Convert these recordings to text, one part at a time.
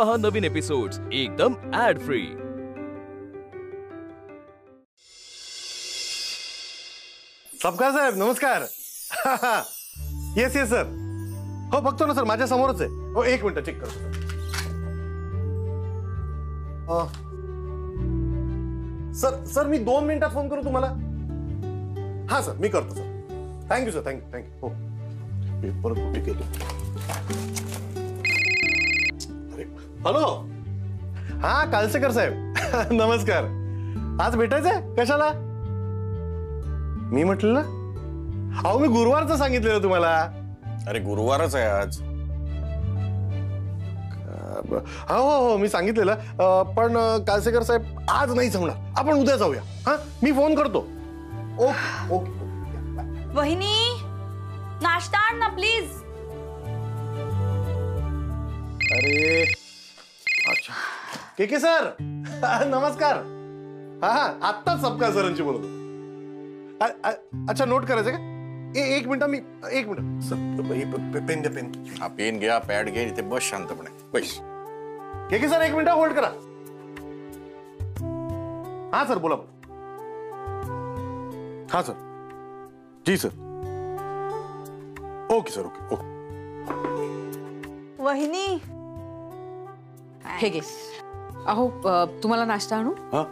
पहा नवीन एपिसोड्स एकदम add free. सबका साहेब नमस्कार। येस येस सर, हो बघतो ना सर, माझ्या समोरच आहे। हो एक मिनिट चेक करतो सर। सर मी 2 मिनिटात फोन करू तुम्हाला? हा सर मी करतो सर। Thank you sir, thank you. हो पेपर कुठे केले? अरे हॅलो, हा कालसेकर साहेब नमस्कार। आज भेटायचंय कशाला? मी म्हटलं ना, अहो मी गुरुवारचं सांगितलेलं तुम्हाला। अरे गुरुवारच आहे आज। हो हो हो मी सांगितलेलं, पण कालसेकर साहेब आज नाही जमणार, आपण उद्या जाऊया। हा मी फोन करतो। Okay okay. वहिनी नाश्ता आण ना प्लीज। अरे अच्छा के सर नमस्कार। हा हा आत्ताच सबका सरांची बोलतो। अच्छा नोट करायचं का? एक मिनिट, मी एक मिनिट सर, पेन द्या पेन। हा पेन घ्या, पॅड घ्या, इथे बस शांतपणे बस। के सर एक मिनिट होल्ड करा। हा सर बोला। हा सर जी sir. Okay sir okay okay. वहिनी हे घे। अहो तुम्हाला नाश्ता आणू? हा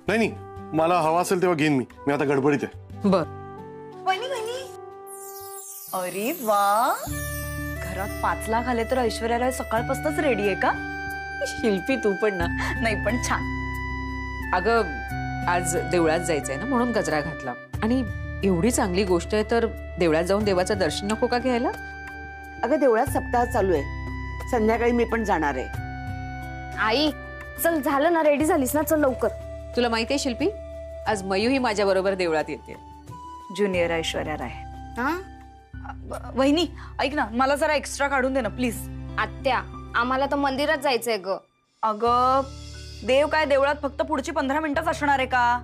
नाही नाही, मला हवा असेल तेव्हा घेईन मी आता गडबडीत आहे। बर। वहिनी वहिनी, अरे वा, घरात 5 लाख आले तर ऐश्वर्या राय सकाळपासूनच रेडी आहे का? शिल्पी तू पण ना। नाही पण छान। अगं आज देवळात जायचंय ना, म्हणून गजरा घातला। आणि एवढी चांगली गोष्ट आहे तर देवळात जाऊन देवाचं दर्शन नको का घ्यायला? अगं देवळात सप्ताह चालू आहे, संध्याकाळी मी पण जाणार आहे। आई चल, झालं ना, रेडी झालीस ना, चल लवकर। तुला माहिती आहे शिल्पी, आज मयू ही माझ्या बरोबर देवळात येते। ज्युनियर ऐश्वर्या राय। हा वहिनी ऐक ना, मला जरा एक्स्ट्रा काढून दे ना प्लीज। आत्या, आम्हाला तर मंदिरात जायचंय ग। अगं देव काय देवळात फक्त पुढची 15 मिनिटच असणार आहे का?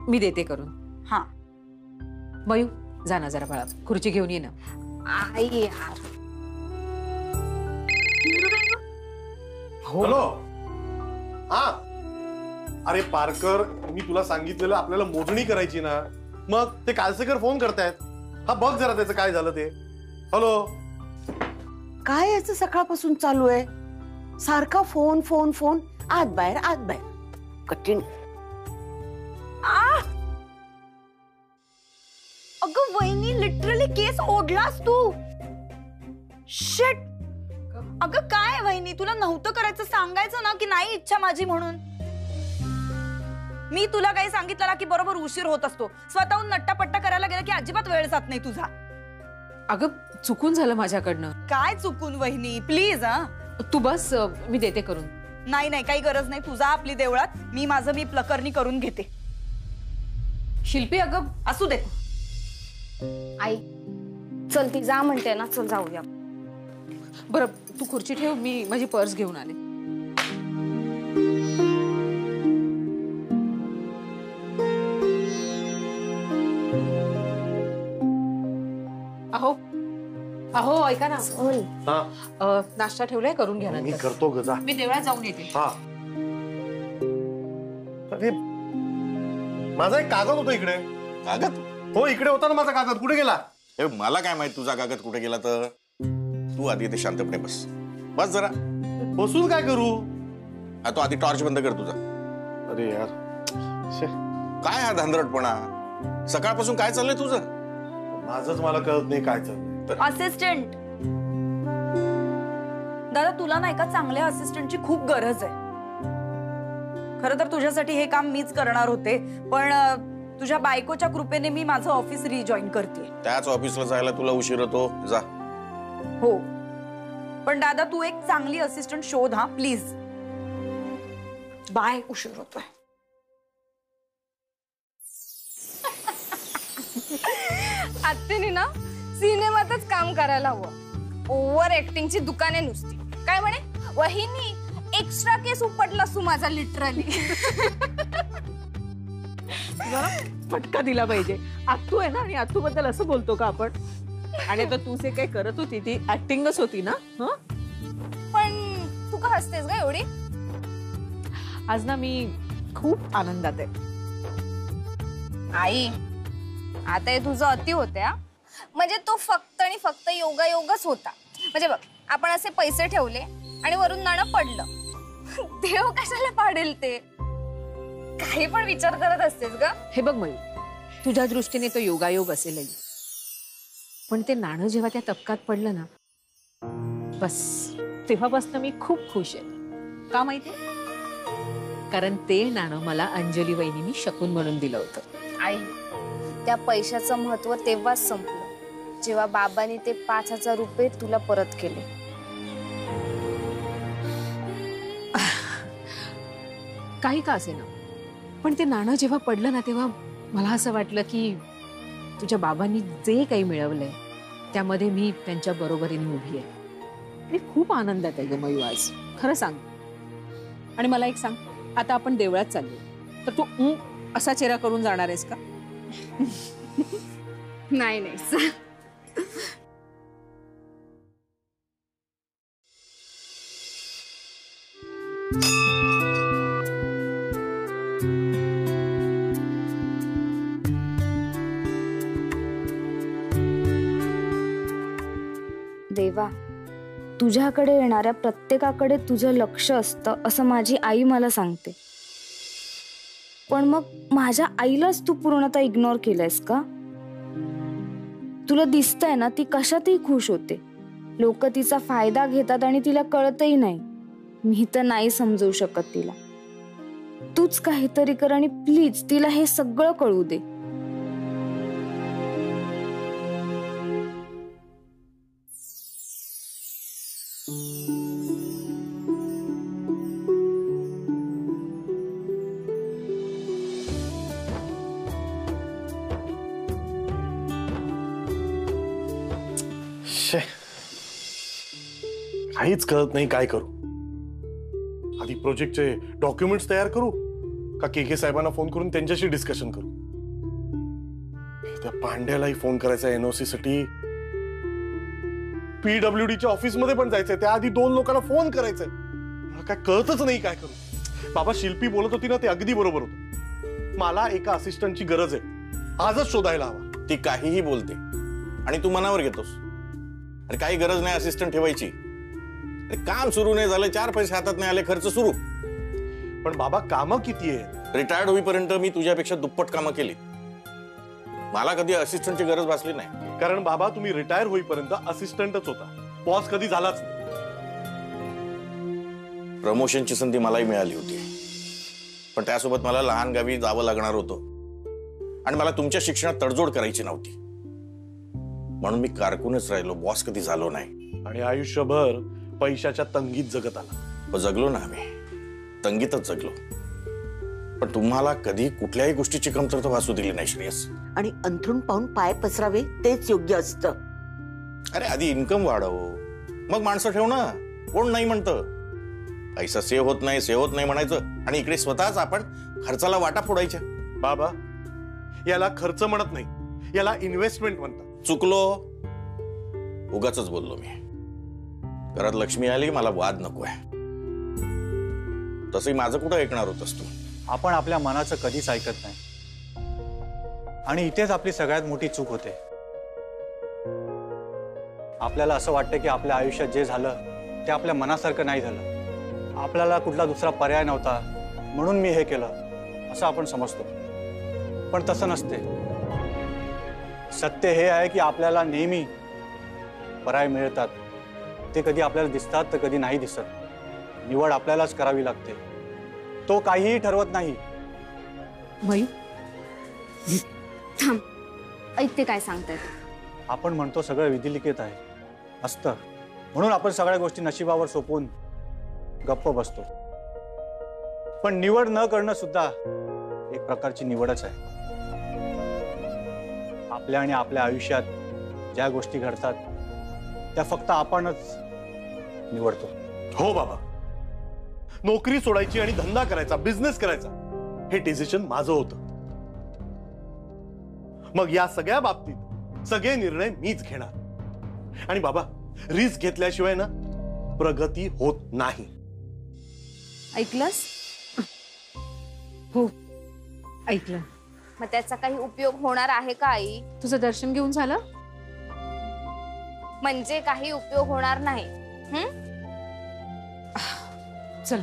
मी देते करून। हा मयू जा ना जरा, बाळा खुर्ची घेऊन ये ना। आई यार, हॅलो हा, अरे पारकर मी तुला सांगितलेलं आपल्याला मोजणी करायची ना, मग ते कालसेकर फोन करतायत। हा बघ जरा त्याचं काय झालं ते। हॅलो काय याचं सकाळपासून चालू आहे? सारखा फोन फोन फोन, आत बाहेर कठीण। अगं वहिनी लिटरली केस ओढलास तू। शिट। अगं काय वहिनी, तुला नव्हतं करायचं, सांगायचं ना की नाही इच्छा माझी म्हणून। मी तुला काही सांगितलं ना की बरोबर उशीर होत असतो, स्वतःहून नट्टापट्टा करायला गेला की अजिबात वेळ जात नाही तुझा। अगं चुकून झालं माझ्याकडनं। काय चुकून वहिनी, प्लीज। हा तू बस, मी देते करून। नाही नाही काही गरज नाही, तुझा आपली देवळात, मी माझं मी प्लकरनी करून घेते। शिल्पी अगं असू दे। आई चल, ती जा म्हणते ना, चल जाऊया। बरं तू खुर्ची ठेव, मी माझी पर्स घेऊन आले। अहो अहो ऐका ना, हा नाश्ता ठेवलाय, करून घ्या मी ना। करतो गजा। मी देवळात जाऊन येते। हा अरे माझा एक कागद होता इकडे। कागद? हो इकडे होता ना माझा कागद, कुठे गेला? हे मला काय माहित तुझा कागद कुठे गेला तर? तू आधी इथे शांतपणे बस, बस जरा। बसून काय करू? हा तो आधी टॉर्च बंद कर तुझा। अरे यार काय हा धांदरटपणा, सकाळपासून काय चाललंय तुझं? माझंच मला कळत नाही काय चाललंय। असिस्टंट दादा, तुला नाही का चांगल्या असिस्टंटची खूप गरज आहे। खरं तर तुझ्यासाठी हे काम मीच करणार होते, पण तुझ्या बायकोच्या कृपेने मी माझं ऑफिस रिजॉईन करते। त्याच ऑफिसला जायला तुला उशीर होतो, जा। हो पण दादा तू एक चांगली असिस्टंट शोध हा प्लीज। बाय, उशीर होतोय। आत्याने ना सिनेमातच काम करायला हवं। ओव्हर ऍक्टिंगची दुकाने नुसती। काय म्हणे वहिनी, एक्स्ट्रा केस उपटला तू माझा लिटरली। फटका दिला पाहिजे। आत्तू आहे ना, आणि आत्तू बद्दल असं बोलतो का आपण? आणि आता तू जे काही करत होती ती ऍक्टिंगच होती ना? पण तू का हसतेस ग एवढी? आज ना मी खूप आनंदात आहे. आई, आता हे तुझं अति होते हा. म्हणजे तो फक्त आणि फक्त योगायोगच होता. म्हणजे बघ, आपण असे पैसे ठेवले आणि वरून नाणं पडलं. देव कशाला पाडेल ते? काही पण विचार करत असतेस ग. हे बघ मयूर, तुझ्या दृष्टीने तो योगायोग असेलही, पण ते नाणं जेव्हा त्या तबकात पडलं ना, बस तेव्हापासून मी खूप खुश आहे. का माहितीये? कारण ते नाणं मला अंजली वहिनींनी शकून म्हणून दिलं होतं. आई, त्या पैशाचं महत्व तेव्हाच संपलं जेव्हा बाबांनी ते 5,000 रुपये तुला परत केले. काही का असे ना, पण ते नाणं जेव्हा पडलं ना, तेव्हा मला असं वाटलं की तुझ्या बाबांनी जे काही मिळवलंय त्यामध्ये मी त्यांच्या बरोबरीने उभी आहे. आणि खूप आनंदात आहे ग मयू आज, खरं सांग. आणि मला एक सांग, आता आपण देवळात चाललो, तर तू असा चेहरा करून जाणार आहेस का? नाही नाही. देवा, तुझ्याकडे येणाऱ्या प्रत्येकाकडे तुझं लक्ष असतं असं माझी आई मला सांगते. पण मग माझ्या आईलाच तू पूर्णतः इग्नोर केलंयस का? तुला दिसतंय ना, ती कशातही खुश होते. लोक तिचा फायदा घेतात आणि तिला कळतही नाही. मी तर नाही समजू शकत तिला. तूच काहीतरी कर आणि प्लीज तिला हे सगळं कळू दे. काहीच कळत नाही काय करू. आधी प्रोजेक्टचे डॉक्युमेंट्स तयार करू का के साहेबांना फोन करून त्यांच्याशी डिस्कशन करू? त्या पांड्यालाही फोन करायचा एनओसी साठी. पीडब्ल्यूडीच्या ऑफिस मध्ये पण जायचंय, त्याआधी 2 लोकांना फोन करायचंय. मला काय कळतच नाही काय करू. बाबा शिल्पी बोलत होती ना, ते अगदी बरोबर होतं. मला एका असिस्टंटची गरज आहे, आजच शोधायला हवा. ती काहीही बोलते आणि तू मनावर घेतोस. अरे काही गरज नाही असिस्टंट ठेवायची. काम सुरू नाही झालं, 4 पैसे हातात नाही आले, खर्च सुरू. पण बाबा कामं किती आहेत? रिटायर्ड होईपर्यंत मी तुझ्यापेक्षा दुप्पट कामं केली. मला कधी असिस्टंटची गरज भासली नाही. कारण बाबा तुम्ही रिटायर होईपर्यंत असिस्टंटच होता, बॉस कधी झालाच नाही. प्रमोशनची संधी मलाही मिळाली होती, पण त्यासोबत मला लहान गावी जावं लागणार होतं आणि मला तुमच्या शिक्षणात तडजोड करायची नव्हती. म्हणून मी कारकूनच राहिलो, बॉस कधी झालो नाही. आणि आयुष्यभर पैशाच्या तंगीत जगत आला. जगलो ना आम्ही, तंगीतच जगलो. पण तुम्हाला कधी कुठल्याही गोष्टीची कमतरता भासू दिली नाही श्रेयस. आणि अंथरूण पाहून पाय पसरावे तेच योग्य असतं. अरे आधी इन्कम वाढव, मग माणसं ठेव ना. कोण नाही म्हणतं? पैसा सेव्ह होत नाही म्हणायचं आणि इकडे स्वतःच आपण खर्चाला वाटा फोडायच्या. बाबा याला खर्च म्हणत नाही, याला इन्व्हेस्टमेंट म्हणतात. चुकलो, उगाचच बोललो मी. घरात लक्ष्मी आली, मला वाद नकोय. तसंही माझं कुठं ऐकणार होतस तू? आपण आपल्या मनाचं कधीच ऐकत नाही आणि इथेच आपली सगळ्यात मोठी चूक होते. आपल्याला असं वाटतं की आपल्या आयुष्यात जे झालं ते आपल्या मनासारखं नाही झालं. आपल्याला कुठला दुसरा पर्याय नव्हता म्हणून मी हे केलं असं आपण समजतो. पण तसं नसते. सत्य हे आहे की आपल्याला नेहमी पर्याय मिळतात. ते कधी आपल्याला दिसतात तर कधी नाही दिसत. निवड आपल्यालाच करावी लागते. तो काहीही ठरवत नाही. मयू थांब, ऐकते काय सांगतायत. आपण म्हणतो सगळं विधिलिखित आहे, असतं म्हणून आपण सगळ्या गोष्टी नशिबावर सोपवून गप्प बसतो. पण निवड न करणं सुद्धा एक प्रकारची निवडच आहे. आपल्या आणि आपल्या आयुष्यात ज्या गोष्टी घडतात त्या फक्त आपणच निवडतो. हो बाबा, नोकरी सोडायची आणि धंदा करायचा, बिझनेस करायचा, हे डिसिजन माझं होतं. मग या सगळ्या बाबतीत सगळे निर्णय मीच घेणार. आणि बाबा रिस्क घेतल्याशिवाय ना प्रगती होत नाही. ऐकलंस? हो ऐकलं. मग त्याचा काही उपयोग होणार आहे का आई? तुझं दर्शन घेऊन झालं? म्हणजे काही उपयोग होणार नाही. चल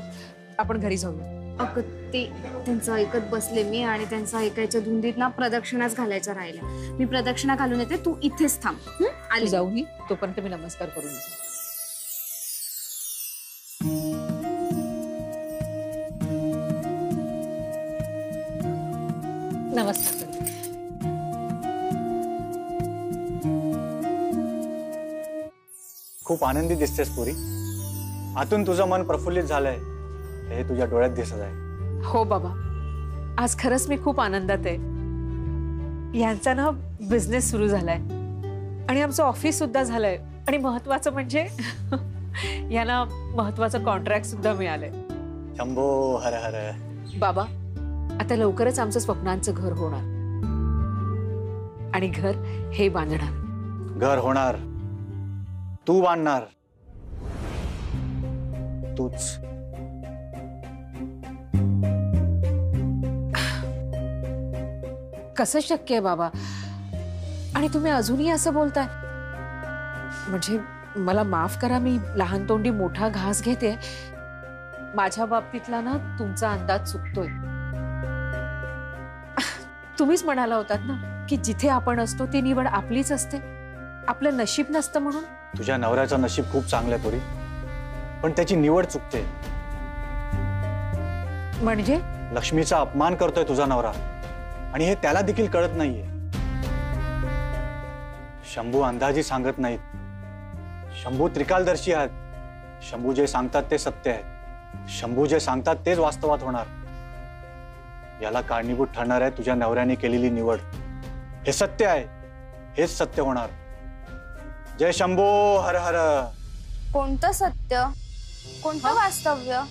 आपण घरी जाऊया. अगं ते त्यांचं ऐकत बसले मी आणि त्यांचं ऐकायच्या धुंदीत ना प्रदक्षिणाच घालायच्या राहिल्या. मी प्रदक्षिणा घालून येते, तू इथेच थांब. तू आली. जाऊ मी तोपर्यंत मी नमस्कार करून येते. नमस्कार करते. खूप आनंदी दिसतेस पुरी. आतून तुझं मन प्रफुल्लित झालंय हे तुझ्या डोळ्यात दिसत आहे. हो बाबा, आज खरंच मी खूप आनंदात आहे. यांचा ना बिझनेस सुरू झालाय आणि आमचं ऑफिस सुद्धा झालंय आणि महत्वाचं म्हणजे यांना महत्वाचं कॉन्ट्रॅक्ट सुद्धा मिळालंय. शंभो हर हर. बाबा, आता लवकरच आमचं स्वप्नांचं घर होणार आणि घर हे बांधणार. घर होणार, तू बांधणार, तूच. कसं शक्य आहे बाबा? आणि तुम्ही अजूनही असं बोलताय? म्हणजे मला माफ करा, मी लहान तोंडी मोठा घास घेते. माझ्या बाबतीतला ना तुमचा अंदाज चुकतोय. तुम्हीच म्हणाला होतात ना की जिथे आपण असतो ती निवड आपलीच असते, आपलं नशीब नसतं म्हणून. तुझ्या नवऱ्याचं नशीब खूप चांगलं आहे पुरी, पण त्याची निवड चुकते. म्हणजे लक्ष्मीचा अपमान करतोय तुझा नवरा आणि हे त्याला देखील कळत नाहीये. शंभू अंदाजी सांगत नाहीत. शंभू त्रिकालदर्शी आहेत. शंभू जे सांगतात ते सत्य आहे. शंभू जे सांगतात तेच वास्तवात होणार. याला कारणीभूत ठरणार आहे तुझ्या नवऱ्याने केलेली निवड. हे सत्य आहे, हेच सत्य होणार. जय शंभो हर हर. कोणतं सत्य, कोणतं वास्तव्य?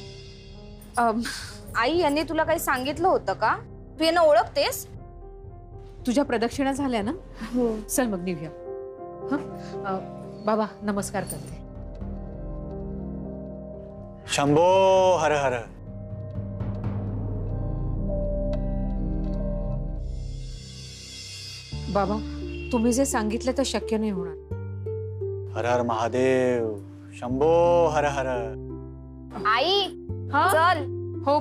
आई यांनी तुला काही सांगितलं होतं का? तू यांना ओळखतेस? तुझ्या प्रदक्षिणा झाल्या ना? हो. चल मग निघूया. बाबा नमस्कार करते. शंभो हर हर. बाबा, तुम्ही जे सांगितलं तर शक्य नाही होणार. हर हर महादेव. शंभो हर हर. आई हा? चल. हो.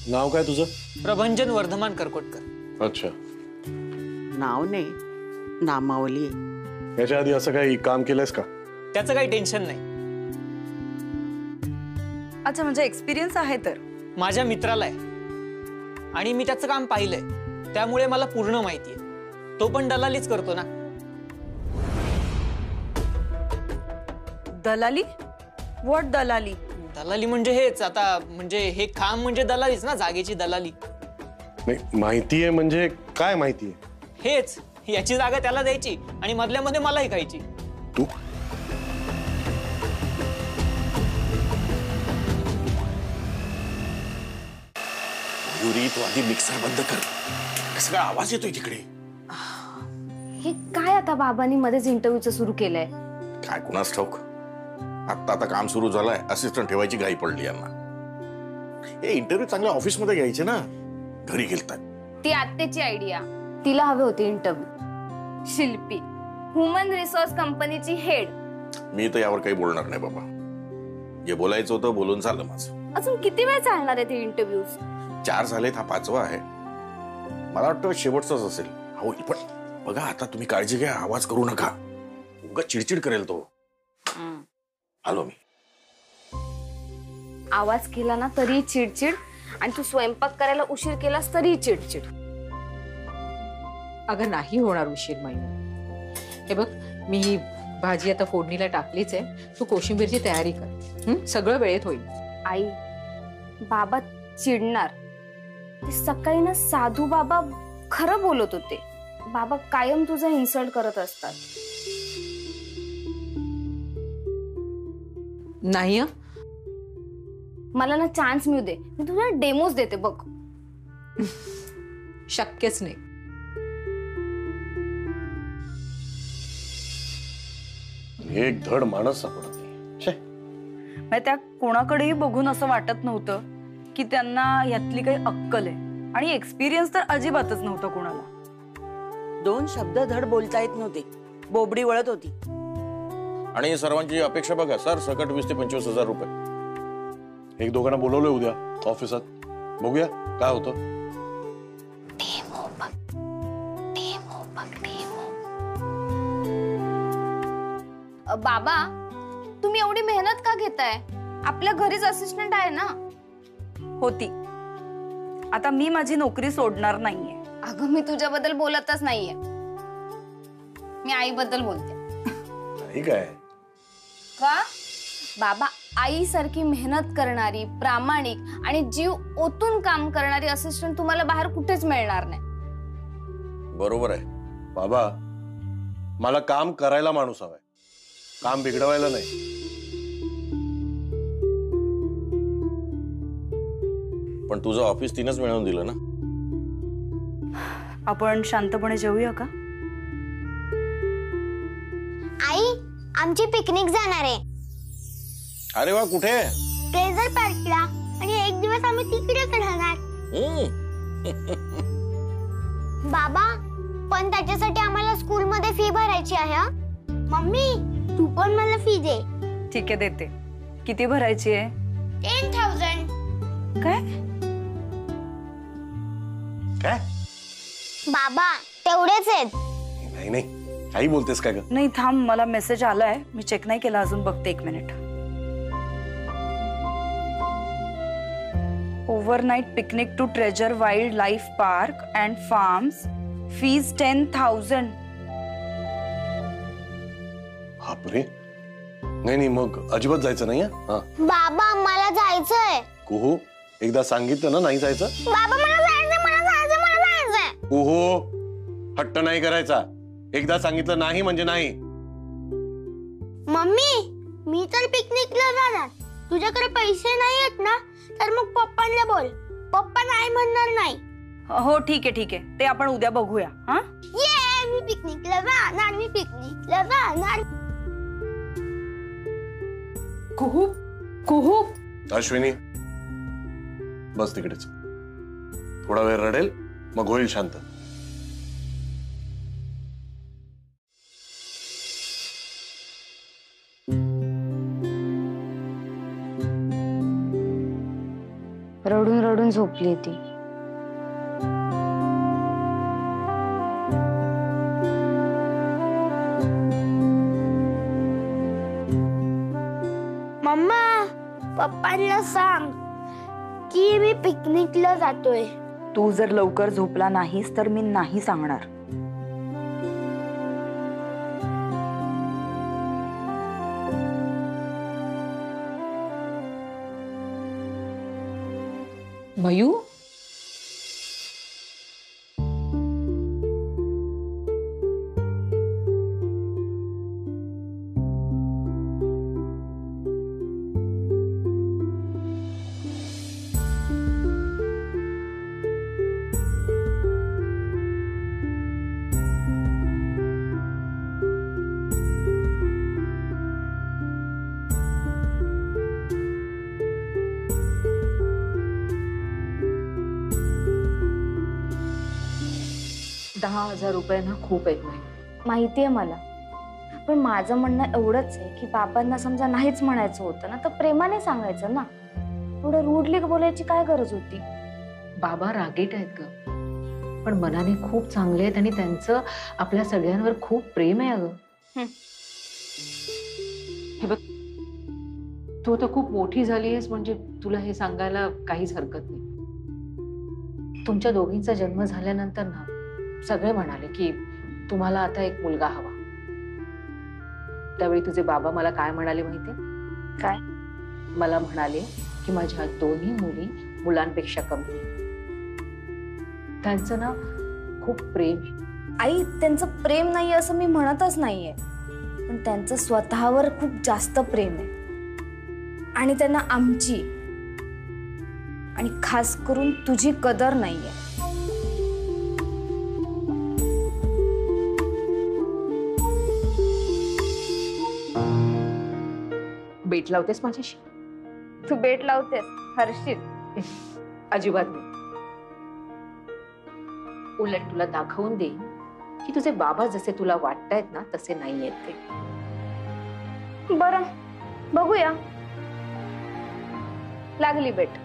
नाव काय तुझं? प्रभंजन वर्धमान करकोटकर. अच्छा. नाव नाही, नामावली. याच्या आधी असं काही काम केलंयस का? त्याचं काही टेन्शन नाही. अच्छा, म्हणजे एक्सपिरियन्स आहे तर? माझ्या मित्राला आहे आणि मी त्याचं काम पाहिलंय, त्यामुळे मला पूर्ण माहिती आहे. तो पण दलालीच करतो ना. दलाली? व्हॉट दलाली? दलाली म्हणजे हेच. आता म्हणजे हे काम म्हणजे दलालीच ना, जागेची दलाली. नाही, माहिती आहे म्हणजे काय माहिती आहे? हेच, याची जागा त्याला द्यायची आणि मधल्यामध्ये मला ऐकायची. तू युरी, तू आधी मिक्सर बंद कर. सगळा आवाज येतोय तिकडे. हे काय आता बाबांनी मध्येच इंटरव्ह्यूचं सुरू केलंय? काय कुणास ठाऊक. आता काम सुरू झालंय, असिस्टंट ठेवायची घाई पडली यांना. हे इंटरव्ह्यू चांगल्या ऑफिसमध्ये घ्यायचे ना, घरी गेलतात. ती आत्याची आयडिया. तिला हवे होते इंटरव्ह्यू. शिल्पी, ह्युमन रिसोर्स कंपनीची हेड. मी तर यावर काही बोलणार नाही बाबा. जे बोलायचं होतं बोलून झालं माझं. अजून किती वेळ चालणार आहे ते इंटरव्ह्यूज? 4 झालेत, हा 5वा आहे. मला वाटतं शेवटचाच असेल. होईल पण बघा, आता तुम्ही काळजी घ्या, आवाज करू नका. उगाच चिडचिड करेल तो. आलो मी. आवाज केला ना तरी चिडचिड, आणि तू स्वयंपाक करायला उशीर केलास तरी चिडचिड. अगं नाही होणार उशीर माई. हे बघ, मी ही भाजी आता फोडणीला टाकलीच आहे. तू कोशिंबीरची तयारी कर. सगळं वेळेत होईल. आई, बाबा चिडणार. ते सकाळी ना साधू बाबा खरं बोलत होते. बाबा कायम तुझा इन्सल्ट करत असतात. नाही. मला ना चान्स मिळू दे, मी तुला डेमोज देते बघ. शक्यच नाही. एक धड माणूस सापडत नाही. छे. म्हणजे त्या कोणाकडेही बघून असं वाटत नव्हतं की त्यांना यातली काही अक्कल आहे, आणि एक्सपिरियन्स तर अजिबातच नव्हता कोणाला. 2 शब्द धड बोलता येत नव्हते, बोबडी वळत होती. आणि सर्वांची अपेक्षा बघा सर, सकट 20 ते 25,000 रुपये. एक दोघांना बोलवलंय उद्या ऑफिसात, बघूया काय होतं. बाबा, तुम्ही एवढी मेहनत का घेताय? आपल्या घरीच असिस्टंट आहे ना. होती, आता मी माझी नोकरी सोडणार नाहीये. अगं, मी तुझ्याबद्दल बोलतच नाहीये, मी आईबद्दल बोलते. ठीक आहे का बाबा, आईसारखी मेहनत करणारी, प्रामाणिक आणि जीव ओतून काम करणारी असिस्टंट तुम्हाला बाहेर कुठेच मिळणार नाही. बरोबर आहे बाबा, मला काम करायला माणूस हवाय, काम बिघडवायला नाही. पण तुझं ऑफिस तिनंच मिळवून दिलं ना. आपण शांतपणे जेवूया का? आई, आमची पिकनिक जाणार आहे. अरे वा, कुठे? ट्रेझर पार्कला. आणि एक दिवस आम्ही तिकडेच राहणार. बाबा, पण त्याच्यासाठी आम्हाला स्कूल मध्ये फी भरायची आहे. हा मम्मी, तू पण मला फी दे. ठीक आहे, देते. किती भरायची आहे? 10,000. काय काय? बाबा, तेवढेच आहेत. नाही नाही, काही बोलतेस काय ग? नाही, थांब, मला मेसेज आलाय, मी चेक नाही केला अजून, बघते 1 minute. Overnight picnic to treasure wildlife park and farms, fees 10,000. बापरे. नाही नाही, मग अजिबात जायचं नाही. हा बाबा, मला जायचंय. कुहू, एकदा सांगितलं ना नाही जायचं. बाबा, मला जायचंय, मला जायचंय, मला जायचंय. कुहू, हट्ट नाही करायचा. एकदा सांगितलं नाही म्हणजे नाही. मम्मी, मी तर पिकनिकला जाणार. तुझ्याकडे पैसे नाही आहेत ना, तर मग पप्पांना बोल. पप्पा नाही म्हणणार नाही. हो, ठीक आहे ठीक आहे, ते आपण उद्या बघूया. हा, ये, मी पिकनिकला जाणार, मी पिकनिकला जाणार. कुहू कुहू. अश्विनी, बस तिकडेच. थोडा वेळ रडेल, मग होईल शांत. रडून रडून झोपली ती. मम्मा, पप्पांना सांग की मी पिकनिकला जातोय. तू जर लवकर झोपला नाहीस तर मी नाही सांगणार. मयू, ₹10,000 ना खूप आहेत. माहितीये मला, पण माझं म्हणणं एवढंच आहे की बाबांना समजा नाहीच म्हणायचं होतं ना, तर प्रेमाने सांगायचं ना. एवढं रूडली बोलायची काय गरज होती? बाबा रागीट आहेत ग, पण मनाने खूप चांगले आहेत आणि त्यांचं आपल्या सगळ्यांवर खूप प्रेम आहे. अगं, हे बघ, तू तर खूप मोठी झाली आहेस, म्हणजे तुला हे सांगायला काहीच हरकत नाही. तुमच्या दोघींचा जन्म झाल्यानंतर ना सगळे म्हणाले की तुम्हाला आता एक मुलगा हवा. त्यावेळी तुझे बाबा मला काय म्हणाले माहितीये? काय? मला म्हणाले की माझ्या दोन्ही मुली मुलांपेक्षा कमी. त्यांचं ना खूप प्रेम आहे. आई, त्यांचं प्रेम नाहीये असं मी म्हणतच नाहीये, पण त्यांचं स्वतःवर खूप जास्त प्रेम आहे. आणि त्यांना आमची आणि खास करून तुझी कदर नाहीये. बेट लावतेस माझ्याशी? तू बेट लावतेस हर्षित? अजिबात नाही. उलट तुला दाखवून देईन की तुझे बाबा जसे तुला वाटतायत ना तसे नाही आहेत ते. बरं, बघूया. लागली बेट.